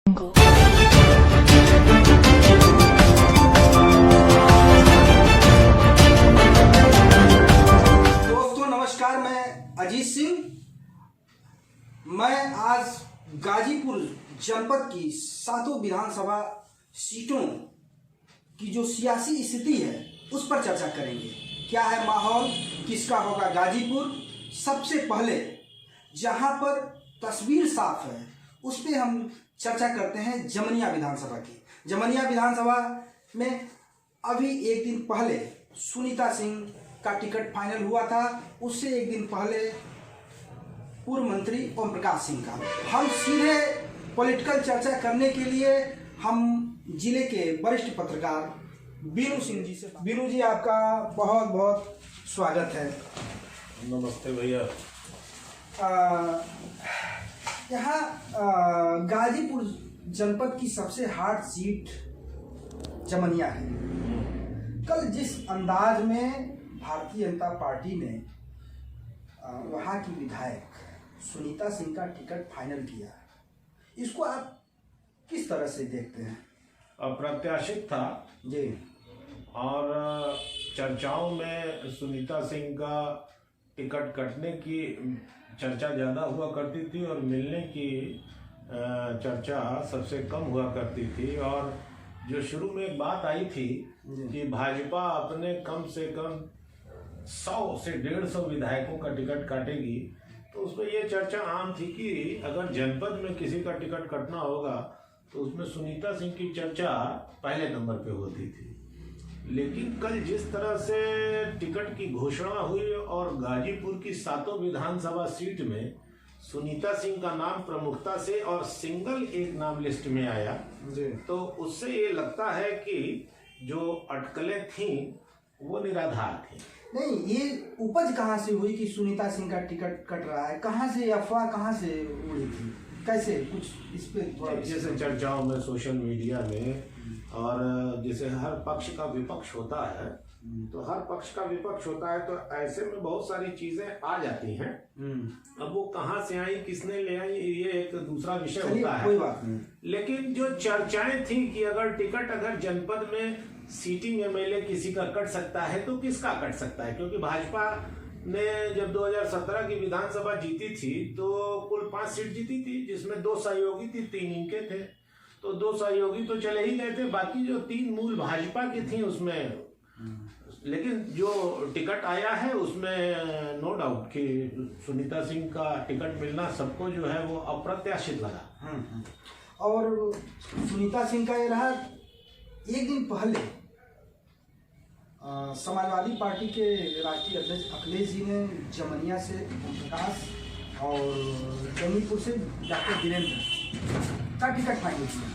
दोस्तों नमस्कार, मैं अजीत सिंह। मैं आज गाजीपुर जनपद की 7 विधानसभा सीटों की जो सियासी स्थिति है उस पर चर्चा करेंगे। क्या है माहौल, किसका होगा गाजीपुर। सबसे पहले जहां पर तस्वीर साफ है उस पे हम चर्चा करते हैं जमनिया विधानसभा की। जमनिया विधानसभा में अभी एक दिन पहले सुनीता सिंह का टिकट फाइनल हुआ था। उससे एक दिन पहले पूर्व मंत्री ओम प्रकाश सिंह का। हम सीधे पॉलिटिकल चर्चा करने के लिए हम जिले के वरिष्ठ पत्रकार बीनू सिंह जी से। बीनू जी, आपका बहुत बहुत स्वागत है। नमस्ते भैया। यहाँ गाजीपुर जनपद की सबसे हार्ड सीट जमनिया है। कल जिस अंदाज में भारतीय जनता पार्टी ने वहाँ की विधायक सुनीता सिंह का टिकट फाइनल किया, इसको आप किस तरह से देखते हैं? अप्रत्याशित था जी। और चर्चाओं में सुनीता सिंह का टिकट कटने की चर्चा ज़्यादा हुआ करती थी और मिलने की चर्चा सबसे कम हुआ करती थी। और जो शुरू में एक बात आई थी कि भाजपा अपने कम से कम 100 से 150 विधायकों का टिकट काटेगी, तो उसमें ये चर्चा आम थी कि अगर जनपद में किसी का टिकट कटना होगा तो उसमें सुनीता सिंह की चर्चा पहले नंबर पे होती थी। लेकिन कल जिस तरह से टिकट की घोषणा हुई और गाजीपुर की 7 विधानसभा सीट में सुनीता सिंह का नाम प्रमुखता से और सिंगल एक नाम लिस्ट में आया, तो उससे ये लगता है कि जो अटकलें थीं वो निराधार थी। नहीं, ये उपज कहाँ से हुई कि सुनीता सिंह का टिकट कट रहा है? कहाँ से अफवाह कहाँ से उड़ी थी? कैसे कुछ इस पे? जैसे चर्चाओं में, सोशल मीडिया में, और जैसे हर पक्ष का विपक्ष होता है, तो हर पक्ष का विपक्ष होता है, तो ऐसे में बहुत सारी चीजें आ जाती हैं। अब वो कहाँ से आई, किसने ले आई, ये एक दूसरा विषय होता है, कोई बात नहीं। लेकिन जो चर्चाएं थी कि अगर जनपद में सीटिंग एमएलए किसी का कट सकता है तो किसका कट सकता है, क्योंकि भाजपा ने जब 2017 की विधानसभा जीती थी तो कुल 5 सीट जीती थी, जिसमें 2 सहयोगी थी, 3 इनके थे। तो 2 सहयोगी तो चले ही गए थे, बाकी जो 3 मूल भाजपा की थी उसमें। लेकिन जो टिकट आया है उसमें नो डाउट कि सुनीता सिंह का टिकट मिलना सबको जो है वो अप्रत्याशित लगा। और सुनीता सिंह का ये रहा, एक दिन पहले समाजवादी पार्टी के राष्ट्रीय अध्यक्ष अखिलेश जी ने जमनिया से ओम प्रकाश और जमीपुर से डॉक्टर वीरेंद्र का टिकट फाइनल किया।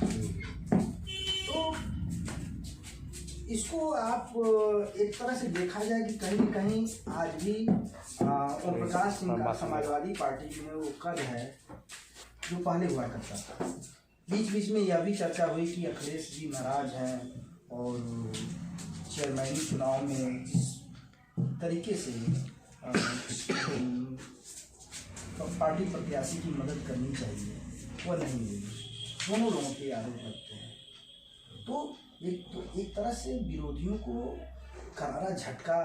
तो इसको आप एक तरह से देखा जाए कि कहीं न कहीं आज भी ओम प्रकाश सिंह का समाजवादी पार्टी में वो कद है जो पहले हुआ करता था। बीच बीच में यह भी चर्चा हुई कि अखिलेश जी नाराज हैं और चेयरमैनी चुनाव में जिस तरीके से पार्टी प्रत्याशी की मदद करनी चाहिए वह नहीं हुई। दोनों लोगों के आरोप लगते हैं। तो एक तरह से विरोधियों को करारा झटका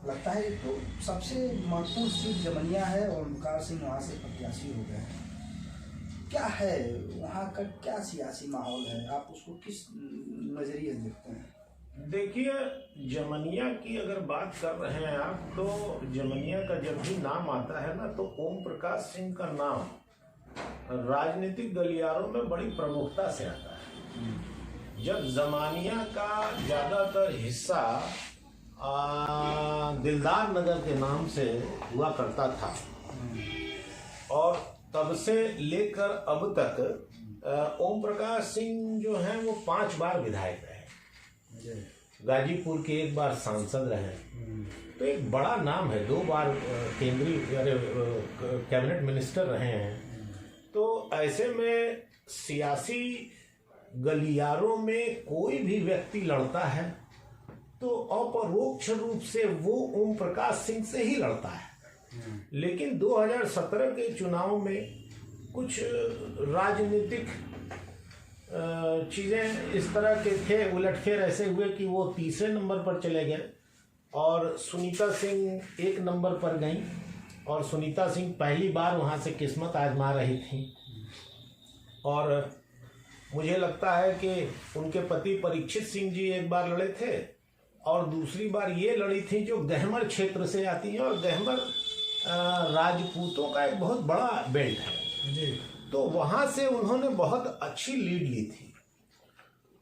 लगता है। तो सबसे महत्वपूर्ण सीट जमनिया है और ओमकार सिंह वहाँ से प्रत्याशी हो गए हैं। क्या है वहाँ का, क्या सियासी माहौल है, आप उसको किस नजरिए से देखते हैं? देखिए, जमनिया की अगर बात कर रहे हैं आप, तो जमनिया का जब भी नाम आता है ना, तो ओम प्रकाश सिंह का नाम राजनीतिक गलियारों में बड़ी प्रमुखता से आता है। जब जमानिया का ज्यादातर हिस्सा दिलदार नगर के नाम से हुआ करता था और तब से लेकर अब तक ओम प्रकाश सिंह जो हैं वो 5 बार विधायक रहे, गाजीपुर के 1 बार सांसद रहे, तो एक बड़ा नाम है। 2 बार केंद्रीय कैबिनेट मिनिस्टर रहे हैं। तो ऐसे में सियासी गलियारों में कोई भी व्यक्ति लड़ता है तो अपरोक्ष रूप से वो ओम प्रकाश सिंह से ही लड़ता है। लेकिन 2017 के चुनाव में कुछ राजनीतिक चीज़ें इस तरह के थे, उलटफेर ऐसे हुए कि वो तीसरे नंबर पर चले गए और सुनीता सिंह 1 नंबर पर गई। और सुनीता सिंह पहली बार वहाँ से किस्मत आजमा रही थी और मुझे लगता है कि उनके पति परीक्षित सिंह जी एक बार लड़े थे और दूसरी बार ये लड़ी थी जो गहमर क्षेत्र से आती है और गहमर राजपूतों का एक बहुत बड़ा बेल्ट है जी। तो वहाँ से उन्होंने बहुत अच्छी लीड ली थी।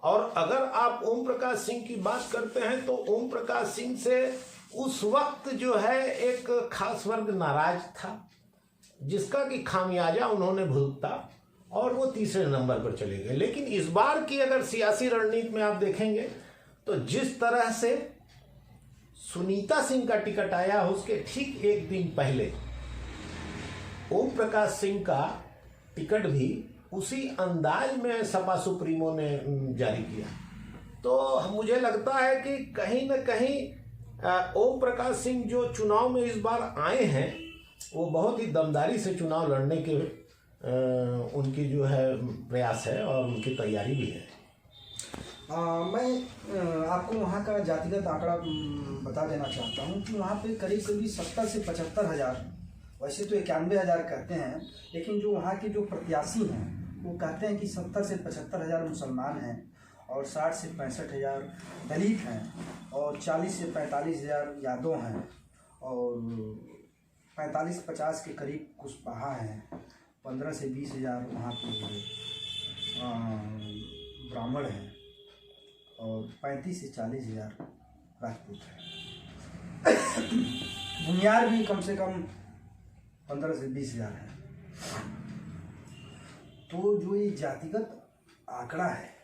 और अगर आप ओम प्रकाश सिंह की बात करते हैं तो ओम प्रकाश सिंह से उस वक्त जो है एक खास वर्ग नाराज था जिसका कि खामियाजा उन्होंने भुगता और वो तीसरे नंबर पर चले गए। लेकिन इस बार की अगर सियासी रणनीति में आप देखेंगे तो जिस तरह से सुनीता सिंह का टिकट आया उसके ठीक 1 दिन पहले ओम प्रकाश सिंह का टिकट भी उसी अंदाज में सपा सुप्रीमो ने जारी किया। तो मुझे लगता है कि कहीं न कहीं ओम प्रकाश सिंह जो चुनाव में इस बार आए हैं वो बहुत ही दमदारी से चुनाव लड़ने के उनकी जो है प्रयास है और उनकी तैयारी भी है। मैं आपको वहाँ का जातिगत आंकड़ा बता देना चाहता हूँ कि वहाँ पे करीब 70 से 75 हज़ार, वैसे तो 91,000 कहते हैं, लेकिन जो वहाँ के जो प्रत्याशी हैं वो कहते हैं कि 70 से 75 हज़ार मुसलमान हैं और 60 से 65 हज़ार दलित हैं और 40 से 45 हज़ार यादव हैं और 45-50 के करीब कुशवाहा हैं, 15 से 20 हज़ार वहाँ पे ब्राह्मण हैं और 35 से 40 हज़ार राजपूत हैं। भूमियार भी कम से कम 15 से 20 हज़ार हैं। तो जो ये जातिगत आंकड़ा है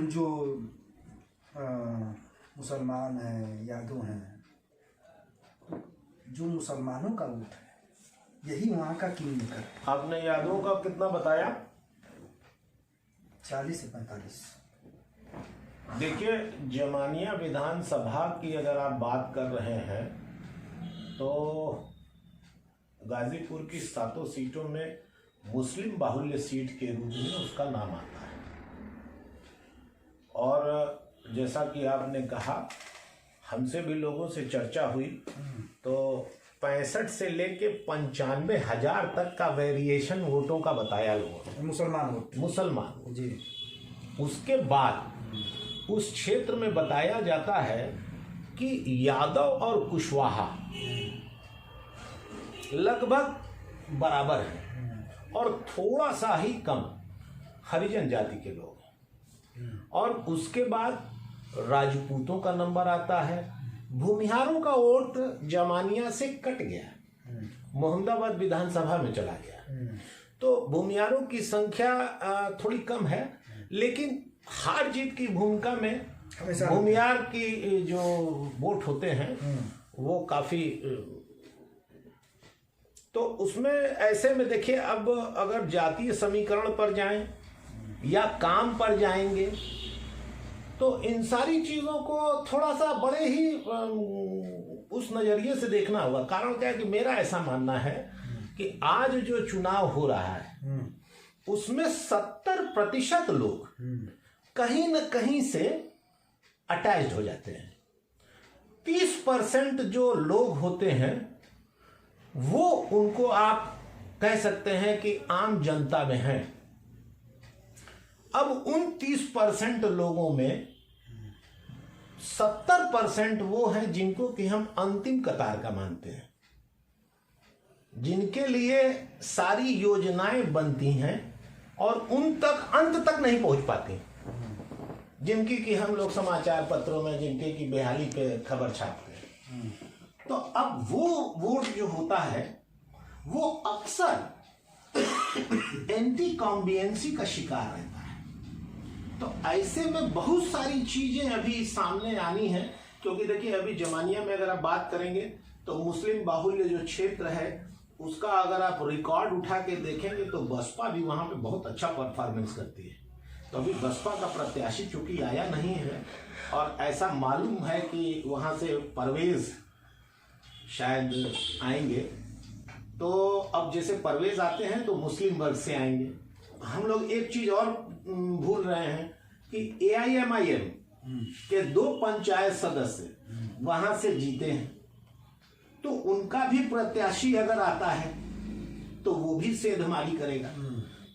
जो मुसलमान हैं, यादव हैं, जो मुसलमानों का वोट है यही वहाँ का किंग मेकर है। आपने यादवों का कितना बताया? 40 से 45। देखिए, जमानिया विधानसभा की अगर आप बात कर रहे हैं तो गाजीपुर की 7 सीटों में मुस्लिम बाहुल्य सीट के रूप में उसका नाम आता है। और जैसा कि आपने कहा, हमसे भी लोगों से चर्चा हुई तो 65 से लेके 95,000 तक का वेरिएशन वोटों का बताया लोगों ने। मुसलमान जी। उसके बाद उस क्षेत्र में बताया जाता है कि यादव और कुशवाहा लगभग बराबर है और थोड़ा सा ही कम हरिजन जाति के लोग हैं। और उसके बाद राजपूतों का नंबर आता है। भूमिहारों का वोट जमानिया से कट गया, मोहम्मदाबाद विधानसभा में चला गया। तो भूमिहारों की संख्या थोड़ी कम है, लेकिन हार जीत की भूमिका में भूमिहार की जो वोट होते हैं वो काफी। तो उसमें ऐसे में देखिए, अब अगर जातीय समीकरण पर जाएं या काम पर जाएंगे तो इन सारी चीजों को थोड़ा सा बड़े ही उस नजरिए से देखना होगा। कारण क्या है कि मेरा ऐसा मानना है कि आज जो चुनाव हो रहा है उसमें 70% लोग कहीं न कहीं से अटैच्ड हो जाते हैं। 30% जो लोग होते हैं वो उनको आप कह सकते हैं कि आम जनता में हैं। अब उन 30% लोगों में 70% वो हैं जिनको कि हम अंतिम कतार का मानते हैं, जिनके लिए सारी योजनाएं बनती हैं और उन तक अंत तक नहीं पहुंच पाती, जिनकी कि हम लोग समाचार पत्रों में जिनके की बेहाली पे खबर छापते हैं। तो अब वो वोट जो होता है वो अक्सर एंटी कॉम्बियंसी का शिकार रहता है। तो ऐसे में बहुत सारी चीजें अभी सामने आनी है, क्योंकि देखिए अभी जमानिया में अगर आप बात करेंगे तो मुस्लिम बाहुल्य जो क्षेत्र है उसका अगर आप रिकॉर्ड उठा के देखेंगे तो बसपा भी वहां पे बहुत अच्छा परफॉर्मेंस करती है। तो अभी बसपा का प्रत्याशी चूंकि आया नहीं है और ऐसा मालूम है कि वहां से परवेज शायद आएंगे, तो अब जैसे परवेज आते हैं तो मुस्लिम वर्ग से आएंगे हम लोग एक चीज और भूल रहे हैं कि AIMIM के 2 पंचायत सदस्य वहां से जीते हैं, तो उनका भी प्रत्याशी अगर आता है तो वो भी सेंधमारी करेगा,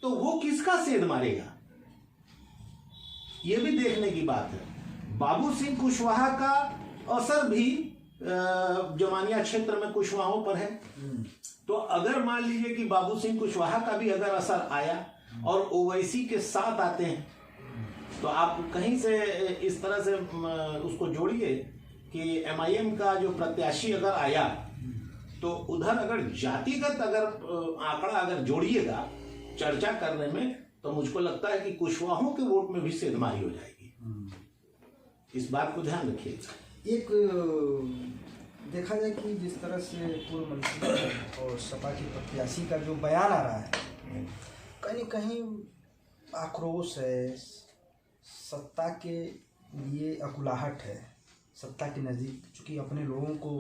तो वो किसका सेंध मारेगा, ये भी देखने की बात है। बाबू सिंह कुशवाहा का असर भी जमानिया क्षेत्र में कुशवाहों पर है, तो अगर मान लीजिए कि बाबू सिंह कुशवाहा का भी अगर असर आया और ओवैसी के साथ आते हैं, तो आप कहीं से इस तरह से उसको जोड़िए कि MIM का जो प्रत्याशी अगर आया तो उधर अगर जातिगत अगर आंकड़ा अगर जोड़िएगा चर्चा करने में, तो मुझको लगता है कि कुशवाहों के वोट में भी सेंधमारी हो जाएगी। इस बात को ध्यान रखिएगा। एक देखा जाए कि जिस तरह से पूर्व मंत्री और सपा के प्रत्याशी का जो बयान आ रहा है, कहीं कहीं आक्रोश है, सत्ता के लिए अकुलाहट है, सत्ता के नज़दीक, चूँकि अपने लोगों को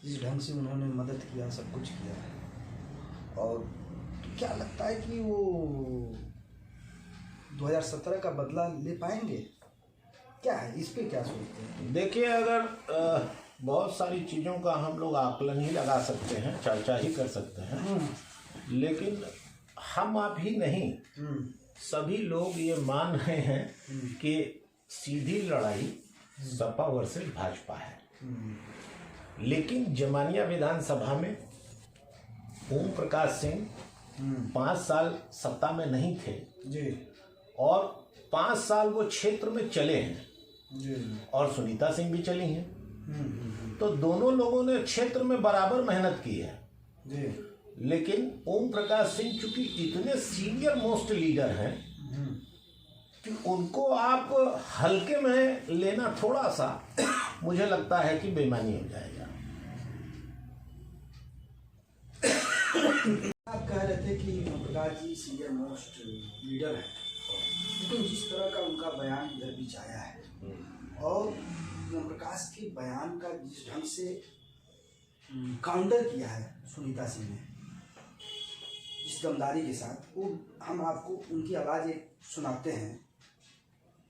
जिस ढंग से उन्होंने मदद किया, सब कुछ किया है, और क्या लगता है कि वो 2017 का बदला ले पाएंगे? क्या है इस पे क्या सोचते हैं? देखिए, अगर बहुत सारी चीज़ों का हम लोग आकलन ही लगा सकते हैं, चर्चा ही कर सकते हैं, लेकिन हम आप ही नहीं, सभी लोग ये मान रहे हैं कि सीधी लड़ाई सपा वर्सेस भाजपा है। लेकिन जमानिया विधानसभा में ओम प्रकाश सिंह 5 साल सत्ता में नहीं थे जी, और 5 साल वो क्षेत्र में चले हैं जी, और सुनीता सिंह भी चली हैं, तो दोनों लोगों ने क्षेत्र में बराबर मेहनत की है जी। लेकिन ओम प्रकाश सिंह चूंकि इतने सीनियर मोस्ट लीडर हैं कि उनको आप हल्के में लेना थोड़ा सा मुझे लगता है कि बेईमानी हो जाएगा। आप कह रहे थे कि Om Prakash ji senior most leader हैं, लेकिन जिस तरह का उनका बयान इधर बीच आया है और ओम प्रकाश के बयान का जिस ढंग से काउंटर किया है सुनीता सिंह ने, जिस दमदारी के साथ, वो हम आपको उनकी आवाज़ एक सुनाते हैं,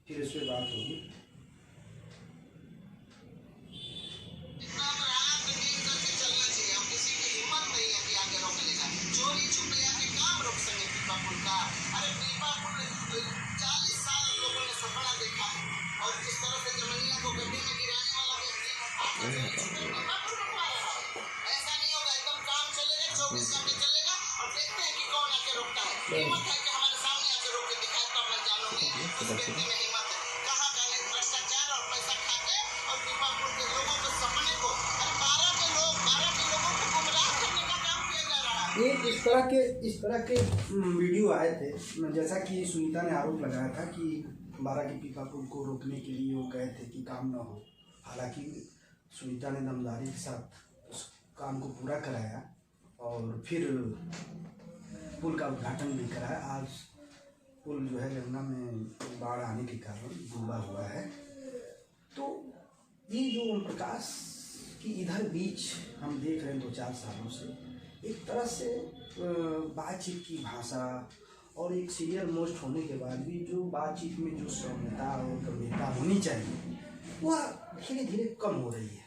फिर उस पर बात होगी। एक इस तरह के वीडियो आए थे, जैसा कि सुनीता ने आरोप लगाया था कि 12 के पीपा पुल को रोकने के लिए वो गए थे कि काम ना हो। हालांकि सुनीता ने दमदारी के साथ उस काम को पूरा कराया और फिर पुल का उद्घाटन भी कराया। आज पुल जो है यमुना में बाढ़ आने के कारण डूबा हुआ है। तो ये जो ओम प्रकाश की इधर बीच हम देख रहे हैं 2-4 सालों से, एक तरह से बातचीत की भाषा और एक सीनियर मोस्ट होने के बाद भी जो बातचीत में जो सौम्यता और गंभीरता होनी चाहिए वह धीरे धीरे कम हो रही है।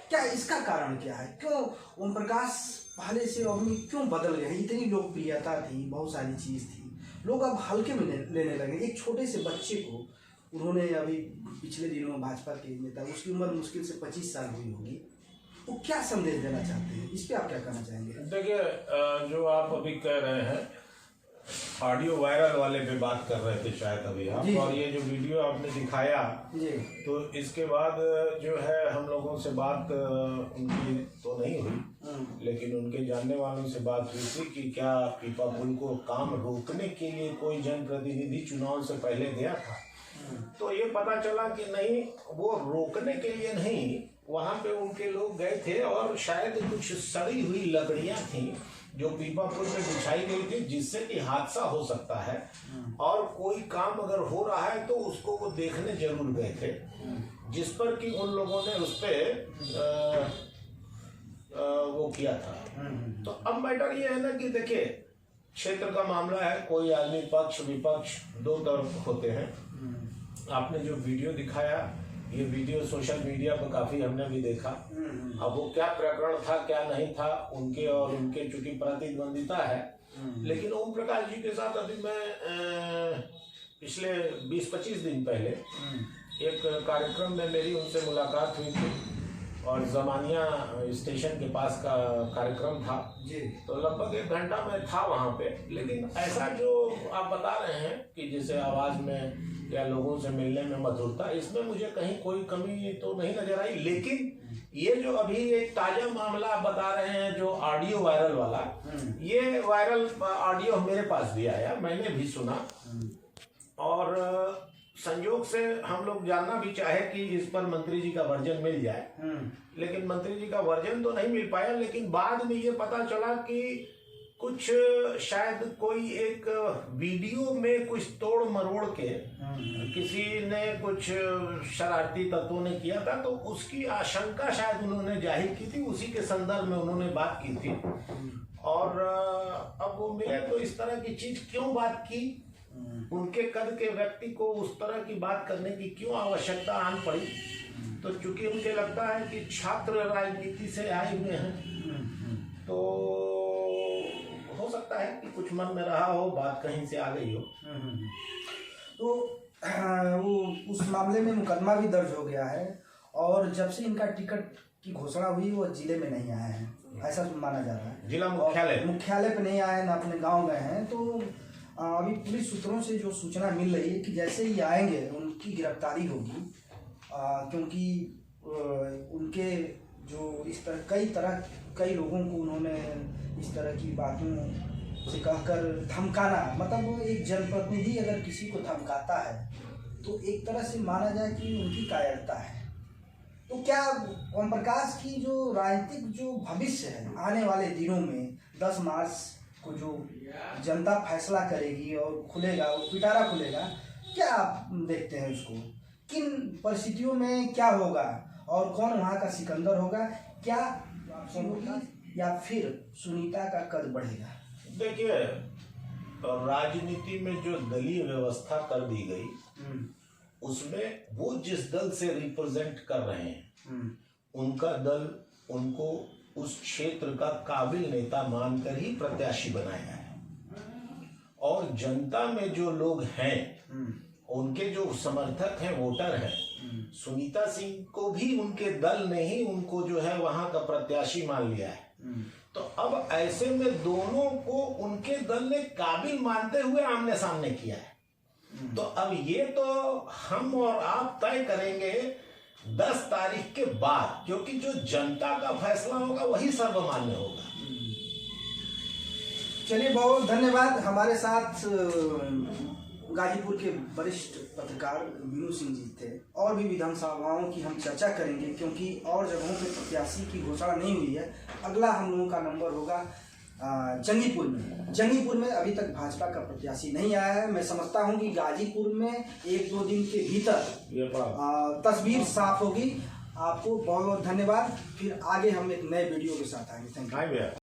क्या इसका कारण क्या है? क्यों ओम प्रकाश पहले से अभी क्यों बदल गए हैं? इतनी लोकप्रियता थी, बहुत सारी चीज़ थी, लोग अब हल्के में लेने लगे। एक छोटे से बच्चे को उन्होंने अभी पिछले दिनों भाजपा के नेता, उसकी उम्र मुश्किल से 25 साल हुई होगी, वो क्या संदेश देना चाहते हैं? इस पे आप क्या कहना चाहेंगे? देखिए, जो आप अभी कह रहे हैं ऑडियो वायरल वाले पे बात कर रहे थे शायद अभी आप, और ये जो वीडियो आपने दिखाया जी, तो इसके बाद जो है हम लोगों से बात उनकी तो नहीं हुई, लेकिन उनके जानने वालों से बात हुई थी कि क्या पीपा पुल को काम रोकने के लिए कोई जनप्रतिनिधि चुनाव से पहले गया था। तो ये पता चला कि नहीं, वो रोकने के लिए नहीं, वहाँ पे उनके लोग गए थे और शायद कुछ सड़ी हुई लकड़ियाँ थी जो पीपा पुल में बिछाई गई थी, जिससे कि हादसा हो सकता है और कोई काम अगर हो रहा है तो उसको वो देखने जरूर गए थे, जिस पर कि उन लोगों ने उस पर वो किया था। तो अब मैटर ये है ना कि देखिए, क्षेत्र का मामला है, कोई आदमी पक्ष विपक्ष दो तरफ होते हैं। आपने जो वीडियो दिखाया, ये वीडियो सोशल मीडिया पर काफी हमने भी देखा। अब वो क्या प्रकरण था क्या नहीं था, उनके और उनके चूंकि प्रतिद्वंदिता है, लेकिन ओम प्रकाश जी के साथ अभी मैं पिछले 20-25 दिन पहले एक कार्यक्रम में मेरी उनसे मुलाकात हुई थी और जमानिया स्टेशन के पास का कार्यक्रम था जी। तो लगभग 1 घंटा मैं था वहाँ पे। लेकिन ऐसा जो आप बता रहे हैं कि जैसे आवाज में या लोगों से मिलने में मधुरता, इसमें मुझे कहीं कोई कमी तो नहीं नजर आई। लेकिन ये जो अभी एक ताजा मामला आप बता रहे हैं, जो ऑडियो वायरल वाला, ये वायरल ऑडियो मेरे पास भी आया, मैंने भी सुना और संयोग से हम लोग जानना भी चाहे कि इस पर मंत्री जी का वर्जन मिल जाए, लेकिन मंत्री जी का वर्जन तो नहीं मिल पाया। लेकिन बाद में ये पता चला कि कुछ शायद कोई एक वीडियो में कुछ तोड़ मरोड़ के किसी ने कुछ शरारती तत्वों ने किया था, तो उसकी आशंका शायद उन्होंने जाहिर की थी, उसी के संदर्भ में उन्होंने बात की थी। और अब वो मिले तो इस तरह की चीज क्यों बात की, उनके कद के व्यक्ति को उस तरह की बात करने की क्यों आवश्यकता आन पड़ी। तो चूंकि उनके लगता है कि छात्र राजनीति से आए हुए हैं, तो हो सकता है कि कुछ मन में रहा हो, बात कहीं से आ गई हो। तो वो उस मामले में मुकदमा भी दर्ज हो गया है और जब से इनका टिकट की घोषणा हुई वो जिले में नहीं आए हैं, ऐसा माना जा रहा है। जिला मुख्यालय पे नहीं आए, ना अपने गांव गए हैं। तो अभी पुलिस सूत्रों से जो सूचना मिल रही है कि जैसे ही आएंगे उनकी गिरफ्तारी होगी, क्योंकि उनके जो इस तरह कई लोगों को उन्होंने इस तरह की बातों से कहकर धमकाना, मतलब एक जनप्रतिनिधि अगर किसी को धमकाता है तो एक तरह से माना जाए कि उनकी कायरता है। तो क्या ओम प्रकाश की जो राजनीतिक जो भविष्य है आने वाले दिनों में 10 मार्च को जो जनता फैसला करेगी और खुलेगा, वो पिटारा खुलेगा, क्या आप देखते हैं उसको? किन परिस्थितियों में क्या होगा और कौन वहाँ का सिकंदर होगा? क्या होगी या फिर सुनीता का कद बढ़ेगा? देखिए, राजनीति में जो दलीय व्यवस्था कर दी गई, उसमें वो जिस दल से रिप्रेजेंट कर रहे हैं, उनका दल उनको उस क्षेत्र का काबिल नेता मानकर ही प्रत्याशी बनाया है। और जनता में जो लोग हैं, उनके जो समर्थक हैं, वोटर हैं, सुनीता सिंह को भी उनके दल ने ही उनको जो है वहां का प्रत्याशी मान लिया है। तो अब ऐसे में दोनों को उनके दल ने काबिल मानते हुए आमने सामने किया है। तो अब ये तो हम और आप तय करेंगे 10 तारीख के बाद, क्योंकि जो जनता का फैसला होगा वही सर्वमान्य होगा। चलिए, बहुत धन्यवाद। हमारे साथ गाजीपुर के वरिष्ठ पत्रकार मीनू सिंह जी थे। और भी विधानसभाओं की हम चर्चा करेंगे, क्योंकि और जगहों पे प्रत्याशी की घोषणा नहीं हुई है। अगला हम लोगों का नंबर होगा जंगीपुर में अभी तक भाजपा का प्रत्याशी नहीं आया है। मैं समझता हूं कि गाजीपुर में 1-2 दिन के भीतर तस्वीर साफ होगी। आपको बहुत बहुत धन्यवाद। फिर आगे हम एक नए वीडियो के साथ आएंगे। Thank you.